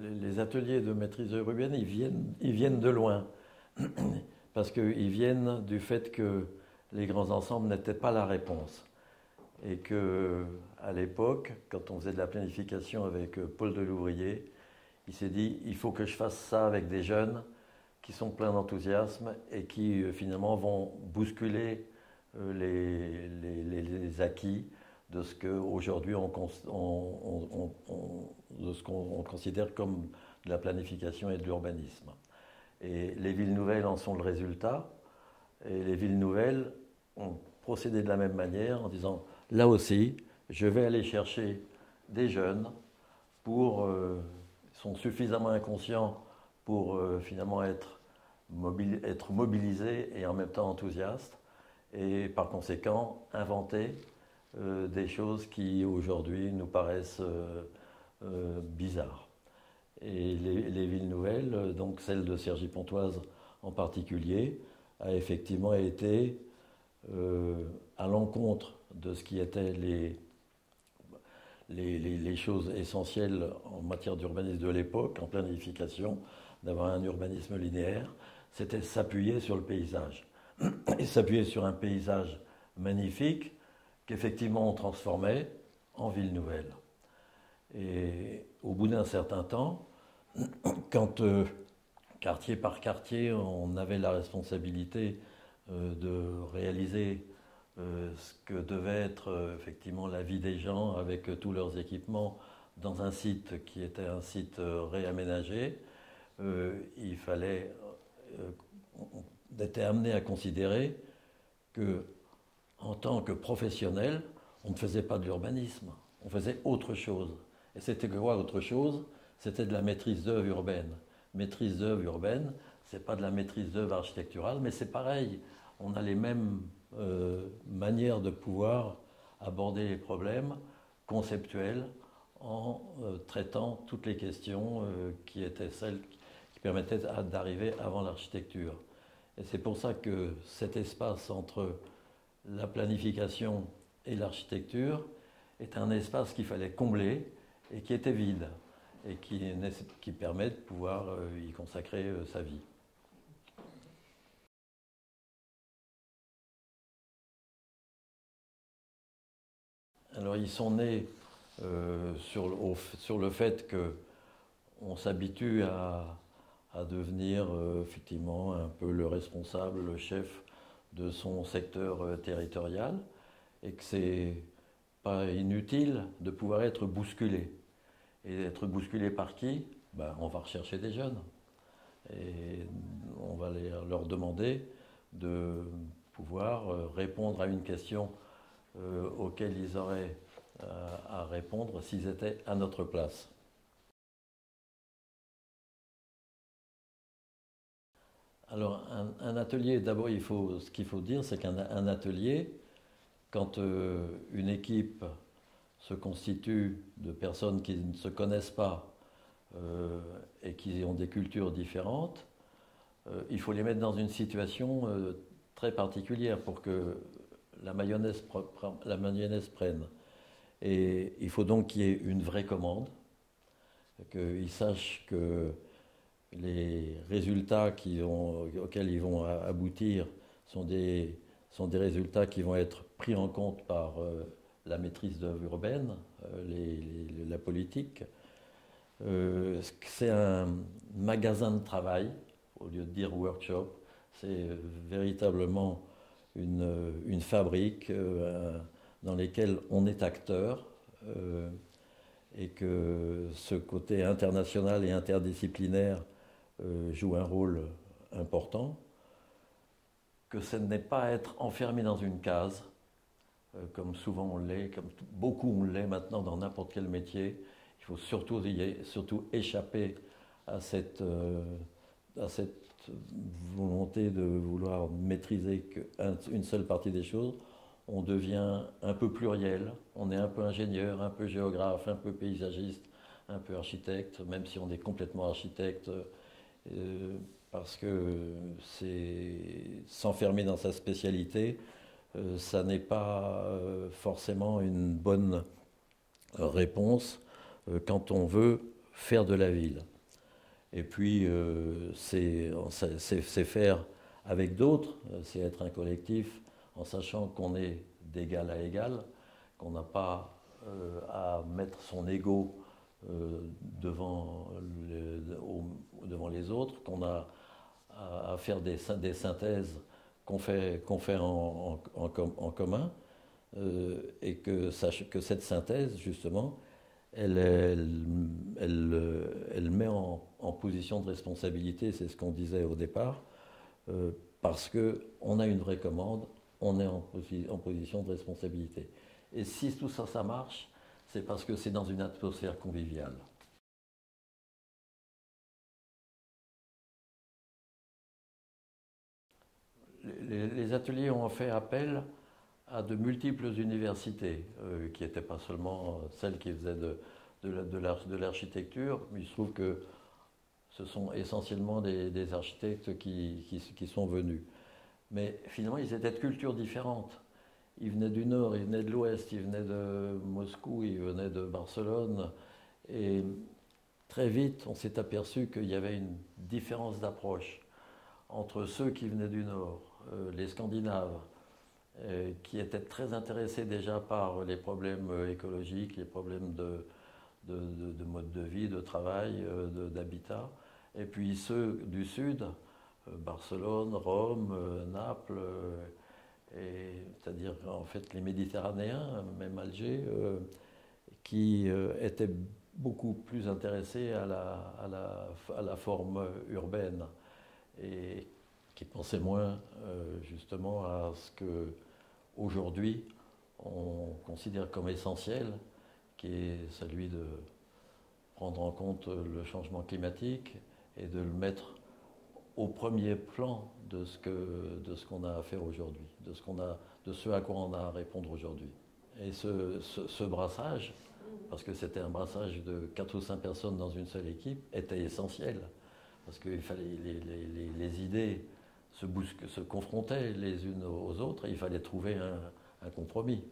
les ateliers de maîtrise urbaine, ils viennent de loin. Parce qu'ils viennent du fait que les grands ensembles n'étaient pas la réponse. Et qu'à l'époque, quand on faisait de la planification avec Paul Delouvrier, il s'est dit, il faut que je fasse ça avec des jeunes qui sont pleins d'enthousiasme et qui finalement vont bousculer les acquis de ce qu'aujourd'hui de ce qu'on considère comme de la planification et de l'urbanisme. Et les villes nouvelles en sont le résultat. Et les villes nouvelles ont procédé de la même manière en disant, là aussi, je vais aller chercher des jeunes sont suffisamment inconscients pour finalement être mobilisés et en même temps enthousiastes, et par conséquent inventer des choses qui aujourd'hui nous paraissent bizarres. Et les villes nouvelles, donc celle de Cergy-Pontoise en particulier, a effectivement été à l'encontre de ce qui étaient les choses essentielles en matière d'urbanisme de l'époque, en planification, d'avoir un urbanisme linéaire, c'était s'appuyer sur le paysage. Et s'appuyer sur un paysage magnifique qu'effectivement on transformait en ville nouvelle. Et au bout d'un certain temps, quand quartier par quartier, on avait la responsabilité de réaliser ce que devait être effectivement la vie des gens avec tous leurs équipements dans un site qui était un site réaménagé, il fallait était amené à considérer que en tant que professionnel, on ne faisait pas de l'urbanisme, on faisait autre chose. Et c'était quoi autre chose? C'était de la maîtrise d'œuvre urbaine. Maîtrise d'œuvre urbaine, c'est pas de la maîtrise d'œuvre architecturale, mais c'est pareil. On a les mêmes manières de pouvoir aborder les problèmes conceptuels en traitant toutes les questions qui étaient celles qui permettaient d'arriver avant l'architecture. Et c'est pour ça que cet espace entre la planification et l'architecture est un espace qu'il fallait combler et qui était vide et qui permet de pouvoir y consacrer sa vie. Alors ils sont nés sur le fait qu'on s'habitue à devenir effectivement un peu le responsable, le chef de son secteur territorial, et que c'est pas inutile de pouvoir être bousculé. Et être bousculé par qui? Ben, on va rechercher des jeunes. Et on va leur demander de pouvoir répondre à une question auxquelles ils auraient à répondre s'ils étaient à notre place. Alors, un atelier, d'abord, ce qu'il faut dire, c'est qu'un atelier, quand une équipe se constitue de personnes qui ne se connaissent pas et qui ont des cultures différentes, il faut les mettre dans une situation très particulière pour que la mayonnaise prenne. Et il faut donc qu'il y ait une vraie commande, qu'ils sachent que les résultats auxquels ils vont aboutir sont des résultats qui vont être pris en compte par la maîtrise d'œuvre urbaine, la politique. C'est un magasin de travail, au lieu de dire workshop. C'est véritablement une fabrique dans laquelle on est acteur et que ce côté international et interdisciplinaire joue un rôle important, que ce n'est pas être enfermé dans une case, comme souvent on l'est, comme beaucoup on l'est maintenant dans n'importe quel métier. Il faut surtout échapper à cette volonté de vouloir maîtriser qu'une seule partie des choses. On devient un peu pluriel, on est un peu ingénieur, un peu géographe, un peu paysagiste, un peu architecte, même si on est complètement architecte, parce que s'enfermer dans sa spécialité, ça n'est pas forcément une bonne réponse quand on veut faire de la ville. Et puis, c'est faire avec d'autres, c'est être un collectif en sachant qu'on est d'égal à égal, qu'on n'a pas à mettre son ego devant les autres, qu'on a à faire des synthèses qu'on fait en commun, et que cette synthèse, justement, elle met en position de responsabilité, c'est ce qu'on disait au départ, parce qu'on a une vraie commande, on est en position de responsabilité. Et si tout ça, ça marche, c'est parce que c'est dans une atmosphère conviviale. Les ateliers ont fait appel à de multiples universités, qui n'étaient pas seulement celles qui faisaient de l'architecture, mais il se trouve que ce sont essentiellement des architectes qui sont venus. Mais finalement, ils étaient de cultures différentes. Ils venaient du nord, ils venaient de l'ouest, ils venaient de Moscou, ils venaient de Barcelone. Et très vite, on s'est aperçu qu'il y avait une différence d'approche entre ceux qui venaient du nord, les Scandinaves, qui étaient très intéressés déjà par les problèmes écologiques, les problèmes de mode de vie, de travail, d'habitat. Et puis ceux du sud, Barcelone, Rome, Naples, c'est-à-dire en fait les Méditerranéens, même Alger, qui étaient beaucoup plus intéressés à la forme urbaine et qui pensaient moins justement à ce que aujourd'hui on considère comme essentiel, qui est celui de prendre en compte le changement climatique et de le mettre au premier plan de ce qu'on a à faire aujourd'hui, de ce à quoi on a à répondre aujourd'hui. Et ce brassage, parce que c'était un brassage de 4 ou 5 personnes dans une seule équipe, était essentiel. Parce que les idées se confrontaient les unes aux autres et il fallait trouver un compromis.